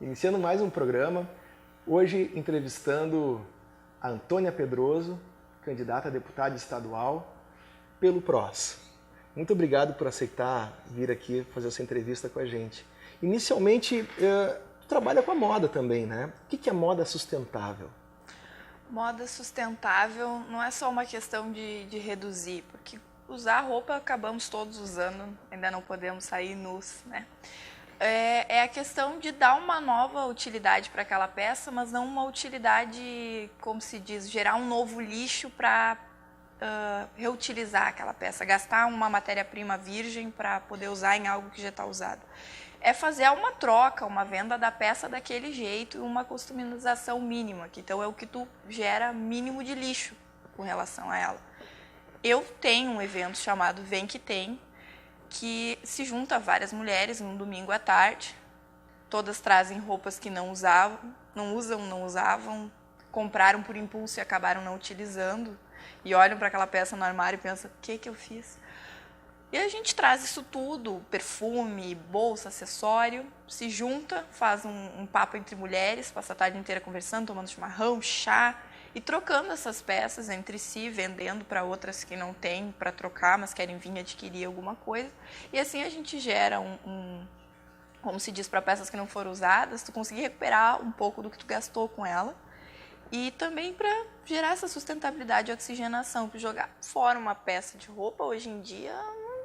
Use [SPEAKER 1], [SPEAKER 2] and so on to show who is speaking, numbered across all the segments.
[SPEAKER 1] Iniciando mais um programa, hoje entrevistando a Antônia Pedroso, candidata a deputada estadual pelo PROS. Muito obrigado por aceitar vir aqui fazer essa entrevista com a gente. Inicialmente, tu trabalha com a moda também, né? O que é moda sustentável?
[SPEAKER 2] Moda sustentável não é só uma questão de reduzir, porque usar roupa acabamos todos usando, ainda não podemos sair nus, né? É a questão de dar uma nova utilidade para aquela peça, mas não uma utilidade, como se diz, gerar um novo lixo para reutilizar aquela peça, gastar uma matéria-prima virgem para poder usar em algo que já está usado. É fazer uma troca, uma venda da peça daquele jeito e uma customização mínima, que então é o que tu gera mínimo de lixo com relação a ela. Eu tenho um evento chamado Vem Que Tem, que se junta várias mulheres num domingo à tarde. Todas trazem roupas que não usavam, compraram por impulso e acabaram não utilizando. E olham para aquela peça no armário e pensam, o que eu fiz? E a gente traz isso tudo, perfume, bolsa, acessório, se junta, faz um papo entre mulheres, passa a tarde inteira conversando, tomando chimarrão, chá, e trocando essas peças entre si, vendendo para outras que não têm para trocar, mas querem vir adquirir alguma coisa. E assim a gente gera como se diz, para peças que não foram usadas, tu conseguir recuperar um pouco do que tu gastou com ela. E também para gerar essa sustentabilidade e oxigenação, para jogar fora uma peça de roupa, hoje em dia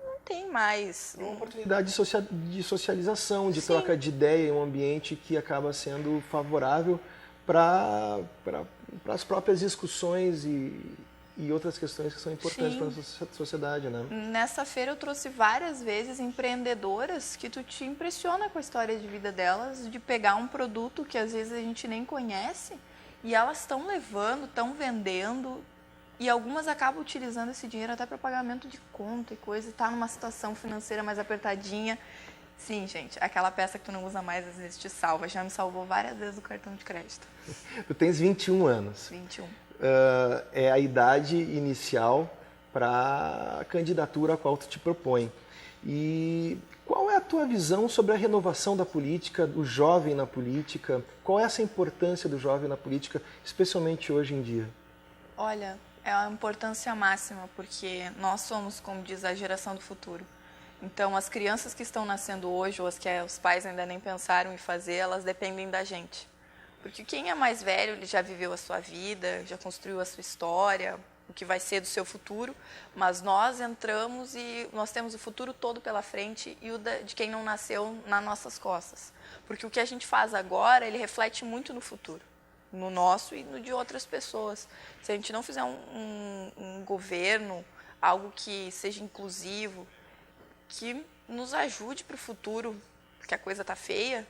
[SPEAKER 2] não tem mais.
[SPEAKER 1] É uma oportunidade de socialização, de troca de ideia em um ambiente que acaba sendo favorável para as próprias discussões e outras questões que são importantes para a nossa sociedade, né?
[SPEAKER 2] Nessa feira eu trouxe várias vezes empreendedoras que tu te impressiona com a história de vida delas, de pegar um produto que às vezes a gente nem conhece e elas estão levando, estão vendendo e algumas acabam utilizando esse dinheiro até para pagamento de conta e coisa, e tá numa situação financeira mais apertadinha. Sim, gente, aquela peça que tu não usa mais às vezes te salva. Já me salvou várias vezes do cartão de crédito.
[SPEAKER 1] Tu tens 21 anos.
[SPEAKER 2] 21.
[SPEAKER 1] É a idade inicial para a candidatura a qual tu te propõe. E qual é a tua visão sobre a renovação da política, do jovem na política? Qual é essa importância do jovem na política, especialmente hoje em dia?
[SPEAKER 2] Olha, é uma importância máxima, porque nós somos, como diz, a geração do futuro. Então, as crianças que estão nascendo hoje, ou as que os pais ainda nem pensaram em fazer, elas dependem da gente. Porque quem é mais velho, ele já viveu a sua vida, já construiu a sua história, o que vai ser do seu futuro, mas nós entramos e nós temos o futuro todo pela frente e o de quem não nasceu nas nossas costas. Porque o que a gente faz agora, ele reflete muito no futuro, no nosso e no de outras pessoas. Se a gente não fizer um governo, algo que seja inclusivo, que nos ajude para o futuro, porque a coisa está feia,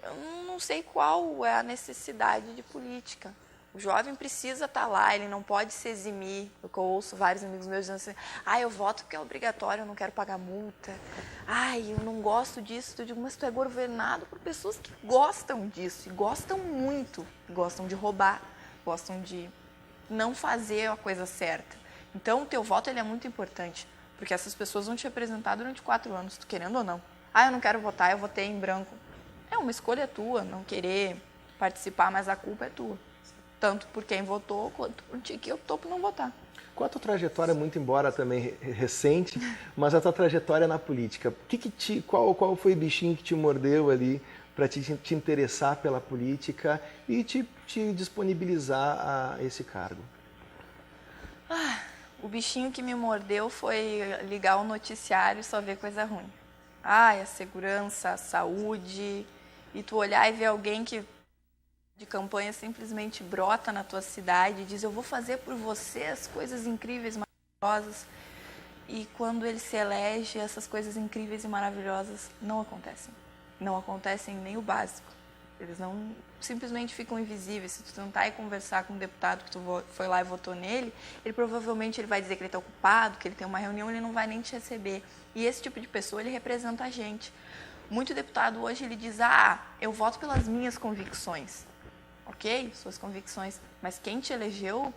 [SPEAKER 2] eu não sei qual é a necessidade de política. O jovem precisa estar lá, ele não pode se eximir. Eu ouço vários amigos meus dizendo assim, eu voto porque é obrigatório, eu não quero pagar multa. Eu não gosto disso. Eu digo, mas tu é governado por pessoas que gostam disso, e gostam muito, gostam de roubar, gostam de não fazer a coisa certa. Então, o teu voto ele é muito importante. Porque essas pessoas vão te representar durante 4 anos, tu querendo ou não. Eu não quero votar, eu votei em branco. É uma escolha tua, não querer participar, mas a culpa é tua. Tanto por quem votou, quanto por ti que optou por não votar.
[SPEAKER 1] Qual a tua trajetória, muito embora também recente, mas a tua trajetória na política? Qual foi o bichinho que te mordeu ali para te interessar pela política e te disponibilizar a esse cargo?
[SPEAKER 2] O bichinho que me mordeu foi ligar o noticiário e só ver coisa ruim. A segurança, a saúde, e tu olhar e ver alguém que de campanha simplesmente brota na tua cidade e diz, eu vou fazer por vocês coisas incríveis, maravilhosas. E quando ele se elege, essas coisas incríveis e maravilhosas não acontecem. Não acontecem nem o básico. Eles não simplesmente ficam invisíveis. Se tu tentar ir conversar com um deputado que tu foi lá e votou nele, ele provavelmente vai dizer que ele está ocupado, que ele tem uma reunião, ele não vai nem te receber. E esse tipo de pessoa, ele representa a gente. Muito deputado hoje, ele diz, eu voto pelas minhas convicções. Ok, suas convicções, mas quem te elegeu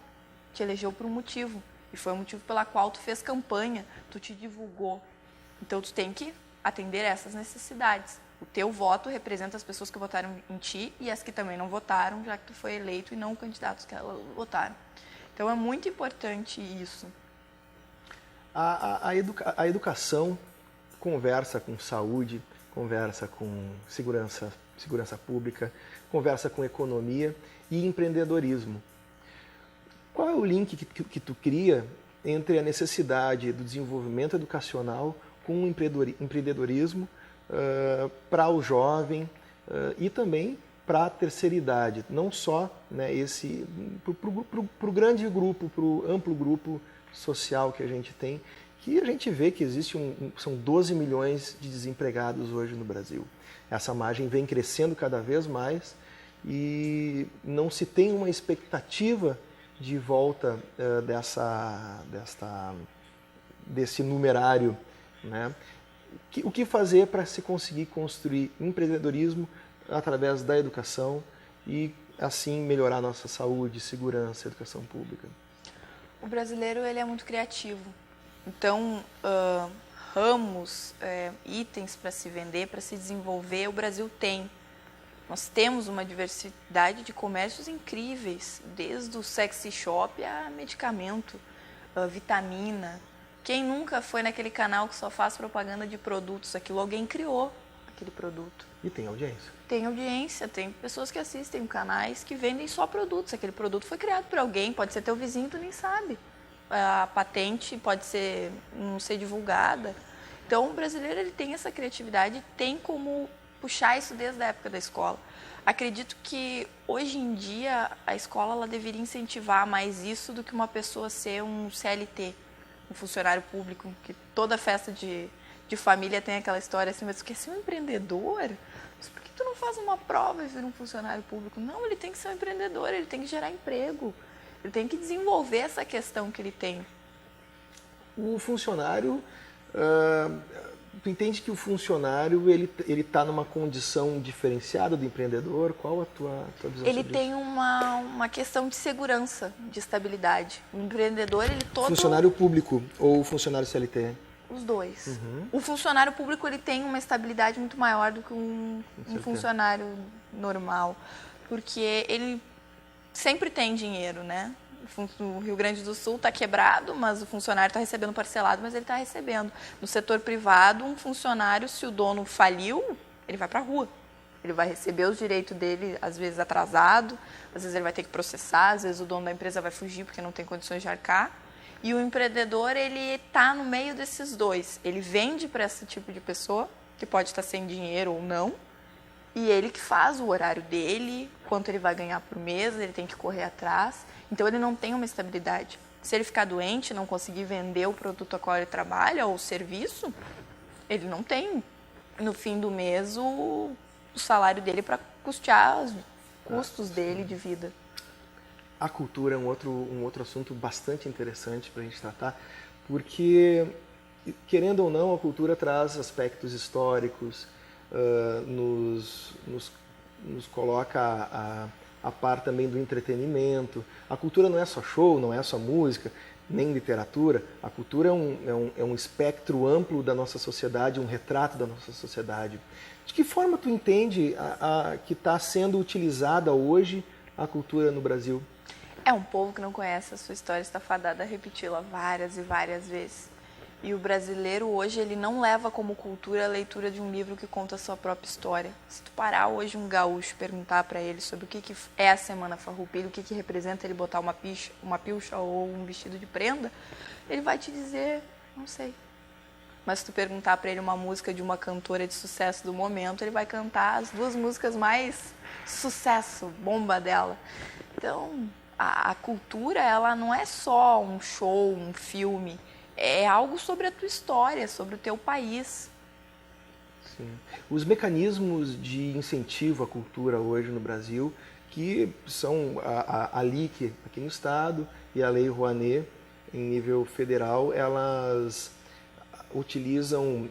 [SPEAKER 2] por um motivo. E foi o motivo pela qual tu fez campanha, tu te divulgou. Então, tu tem que atender essas necessidades. O teu voto representa as pessoas que votaram em ti e as que também não votaram, já que tu foi eleito, e não os candidatos que elas votaram. Então é muito importante isso.
[SPEAKER 1] A educação conversa com saúde, conversa com segurança pública, conversa com economia e empreendedorismo. Qual é o link que tu cria entre a necessidade do desenvolvimento educacional com o empreendedorismo para o jovem e também para a terceira idade? Não só, né, para o grande grupo, para o amplo grupo social que a gente tem, que a gente vê que existe são 12 milhões de desempregados hoje no Brasil. Essa margem vem crescendo cada vez mais e não se tem uma expectativa de volta desse numerário, né? O que fazer para se conseguir construir empreendedorismo através da educação e assim melhorar nossa saúde, segurança, educação pública?
[SPEAKER 2] O brasileiro ele é muito criativo, então ramos, itens para se vender, para se desenvolver, o Brasil tem. Nós temos uma diversidade de comércios incríveis, desde o sexy shop a medicamento, vitamina. Quem nunca foi naquele canal que só faz propaganda de produtos? Aquilo alguém criou aquele produto.
[SPEAKER 1] E tem audiência.
[SPEAKER 2] Tem audiência, tem pessoas que assistem canais que vendem só produtos. Aquele produto foi criado por alguém, pode ser teu vizinho, tu nem sabe. A patente pode não ser divulgada. Então o brasileiro ele tem essa criatividade, tem como puxar isso desde a época da escola. Acredito que hoje em dia a escola ela deveria incentivar mais isso do que uma pessoa ser um CLT, um funcionário público, que toda festa de família tem aquela história assim, mas tu quer ser um empreendedor? Mas por que tu não faz uma prova e vira um funcionário público? Não, ele tem que ser um empreendedor, ele tem que gerar emprego, ele tem que desenvolver essa questão que ele tem.
[SPEAKER 1] O funcionário... Tu entende que o funcionário ele está numa condição diferenciada do empreendedor? Qual a tua visão
[SPEAKER 2] ele
[SPEAKER 1] sobre
[SPEAKER 2] tem
[SPEAKER 1] isso?
[SPEAKER 2] uma questão de segurança, de estabilidade. O empreendedor, ele todo...
[SPEAKER 1] Funcionário público ou funcionário CLT?
[SPEAKER 2] Os dois.
[SPEAKER 1] Uhum.
[SPEAKER 2] O funcionário público ele tem uma estabilidade muito maior do que um funcionário normal, porque ele sempre tem dinheiro, né? O Rio Grande do Sul está quebrado, mas o funcionário está recebendo parcelado, mas ele está recebendo. No setor privado, um funcionário, se o dono faliu, ele vai para a rua. Ele vai receber os direitos dele, às vezes atrasado, às vezes ele vai ter que processar, às vezes o dono da empresa vai fugir porque não tem condições de arcar. E o empreendedor, ele está no meio desses dois. Ele vende para esse tipo de pessoa, que pode estar sem dinheiro ou não, e ele que faz o horário dele, quanto ele vai ganhar por mês, ele tem que correr atrás. Então, ele não tem uma estabilidade. Se ele ficar doente, não conseguir vender o produto a qual ele trabalha ou o serviço, ele não tem, no fim do mês, o salário dele para custear os custos dele de vida.
[SPEAKER 1] A cultura é um outro assunto bastante interessante para a gente tratar, porque, querendo ou não, a cultura traz aspectos históricos, nos coloca a par também do entretenimento. A cultura não é só show, não é só música, nem literatura. A cultura é um espectro amplo da nossa sociedade, um retrato da nossa sociedade. De que forma tu entende que está sendo utilizada hoje a cultura no Brasil?
[SPEAKER 2] É um povo que não conhece a sua história, está fadado a repeti-la várias e várias vezes. E o brasileiro hoje, ele não leva como cultura a leitura de um livro que conta a sua própria história. Se tu parar hoje um gaúcho e perguntar para ele sobre o que é a Semana Farroupilha, o que representa ele botar uma pilcha ou um vestido de prenda, ele vai te dizer, não sei. Mas se tu perguntar para ele uma música de uma cantora de sucesso do momento, ele vai cantar as duas músicas mais sucesso, bomba dela. Então, a cultura, ela não é só um show, um filme. É algo sobre a tua história, sobre o teu país.
[SPEAKER 1] Sim. Os mecanismos de incentivo à cultura hoje no Brasil, que são a LIC aqui no estado e a Lei Rouanet em nível federal, elas utilizam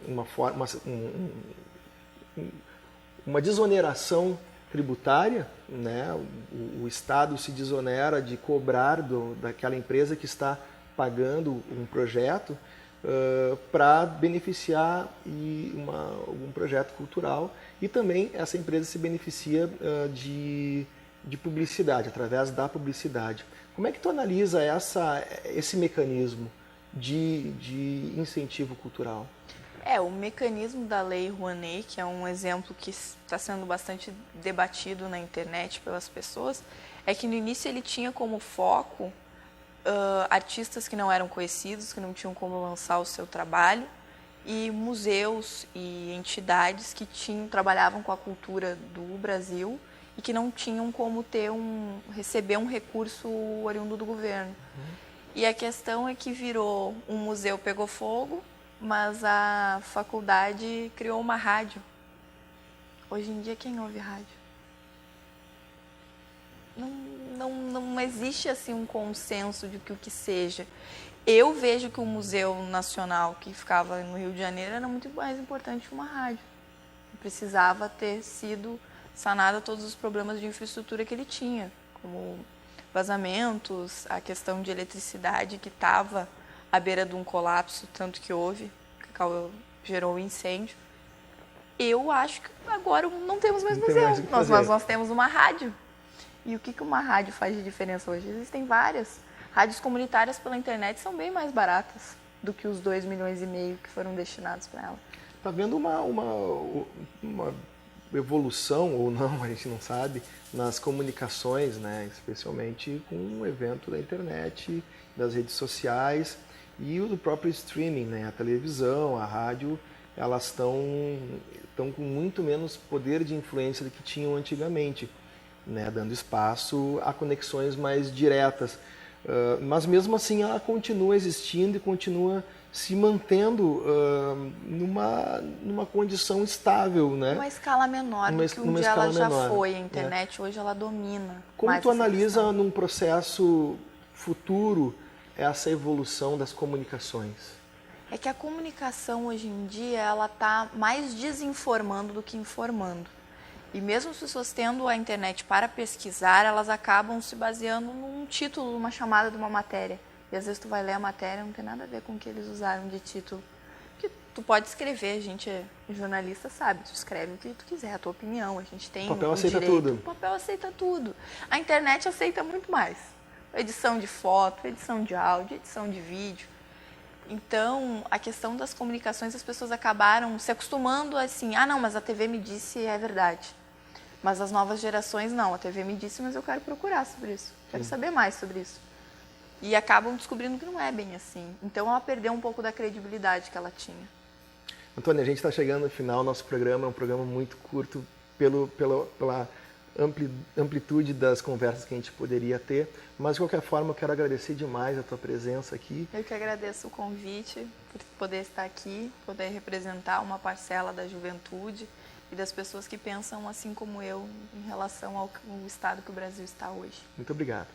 [SPEAKER 1] uma desoneração tributária, né? O Estado se desonera de cobrar daquela empresa que está pagando um projeto para beneficiar algum projeto cultural e também essa empresa se beneficia de publicidade, através da publicidade. Como é que tu analisa esse mecanismo de incentivo cultural?
[SPEAKER 2] O mecanismo da Lei Rouanet, que é um exemplo que está sendo bastante debatido na internet pelas pessoas, é que no início ele tinha como foco artistas que não eram conhecidos, que não tinham como lançar o seu trabalho, e museus e entidades que trabalhavam com a cultura do Brasil e que não tinham como receber um recurso oriundo do governo. E a questão é que um museu pegou fogo, mas a faculdade criou uma rádio. Hoje em dia, quem ouve rádio? Não existe assim um consenso de que o que seja. Eu vejo que o Museu Nacional, que ficava no Rio de Janeiro, era muito mais importante que uma rádio. Precisava ter sido sanada todos os problemas de infraestrutura que ele tinha, como vazamentos, a questão de eletricidade que estava à beira de um colapso, tanto que houve, que gerou um incêndio. Eu acho que agora não temos mais museu, mas nós temos uma rádio. E o que uma rádio faz de diferença hoje? Existem várias. Rádios comunitárias pela internet são bem mais baratas do que os 2,5 milhões que foram destinados para ela.
[SPEAKER 1] Está havendo uma evolução, ou não, a gente não sabe, nas comunicações, né? Especialmente com o evento da internet, das redes sociais e o do próprio streaming, né? A televisão, a rádio, elas estão com muito menos poder de influência do que tinham antigamente, né? Dando espaço a conexões mais diretas. Mas mesmo assim ela continua existindo e continua se mantendo numa condição estável, né?
[SPEAKER 2] Uma escala menor do que um dia ela já foi. A internet hoje ela domina.
[SPEAKER 1] Como tu analisa num processo futuro essa evolução das comunicações?
[SPEAKER 2] É que a comunicação hoje em dia ela está mais desinformando do que informando. E mesmo as pessoas tendo a internet para pesquisar, elas acabam se baseando num título, numa chamada de uma matéria. E às vezes tu vai ler a matéria, não tem nada a ver com o que eles usaram de título. Porque tu pode escrever, a gente é jornalista, sabe, tu escreve o que tu quiser, a tua opinião, a gente tem
[SPEAKER 1] o papel aceita tudo.
[SPEAKER 2] O papel aceita tudo. A internet aceita muito mais. Edição de foto, edição de áudio, edição de vídeo. Então, a questão das comunicações, as pessoas acabaram se acostumando assim, não, mas a TV me disse é verdade. Mas as novas gerações, não, a TV me disse, mas eu quero procurar sobre isso, quero saber mais sobre isso. E acabam descobrindo que não é bem assim. Então, ela perdeu um pouco da credibilidade que ela tinha.
[SPEAKER 1] Antônia, a gente está chegando no final, nosso programa é um programa muito curto pela amplitude das conversas que a gente poderia ter, mas de qualquer forma eu quero agradecer demais a tua presença aqui.
[SPEAKER 2] Eu que agradeço o convite, por poder estar aqui, poder representar uma parcela da juventude e das pessoas que pensam assim como eu em relação ao estado que o Brasil está hoje.
[SPEAKER 1] Muito obrigado.